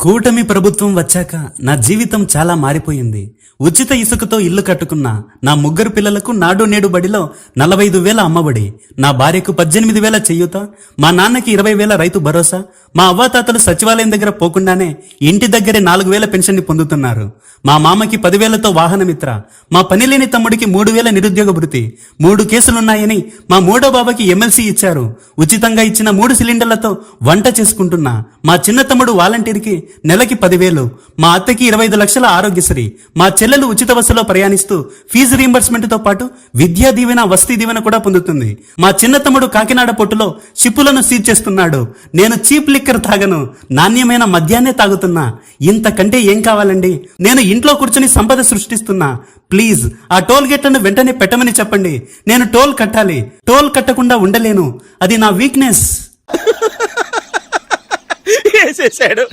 కూటమి ప్రభుత్వం వచ్చాక నా జీవితం చాలా మారిపోయింది. ఉచిత ఇసుకతో ఇల్లు కట్టుకున్న నా ముగ్గురు పిల్లలకు నాడు నేడు బడిలో 45,000 అమ్మఒడి, నా భార్యకు 18,000 చెయ్యూత, మా నాన్నకి 20,000 రైతు భరోసా, మా అవ్వాతాతలు సచివాలయం దగ్గర పోకుండానే ఇంటి దగ్గరే 4,000 పెన్షన్ ని పొందుతున్నారు. మా మామకి 10,000తో వాహనమిత్ర, మా పనిలేని తమ్ముడికి 3,000 నిరుద్యోగ భృతి, 3 కేసులున్నాయని మా మూడో బాబాకి ఎమ్మెల్సీ ఇచ్చారు. ఉచితంగా ఇచ్చిన 3 సిలిండర్లతో వంట చేసుకుంటున్నా. మా చిన్న తమ్ముడు వాలంటీర్కి నెలకి 10,000, మా అత్తకి 25 లక్షల ఆరోగ్యశ్రీ, మా చెల్లెలు ఉచిత బస్సులో ప్రయాణిస్తూ ఫీజు రీంబర్స్మెంట్ తో పాటు విద్యా దీవెన, వసతి దీవెన కూడా పొందుతుంది. మా చిన్న తమ్ముడు కాకినాడ పొట్టులో షిప్పులను సీజ్ చేస్తున్నాడు. నేను చీప్ లిక్కర్ తాగను, నాణ్యమైన మద్యాన్నే తాగుతున్నా. ఇంతకంటే ఏం కావాలండి? నేను ఇంట్లో కూర్చుని సంపద సృష్టిస్తున్నా. ప్లీజ్ ఆ టోల్ గేట్లను వెంటనే పెట్టమని చెప్పండి. నేను టోల్ కట్టాలి. టోల్ కట్టకుండా ఉండలేను. అది నా వీక్నెస్. వేసేసాడు.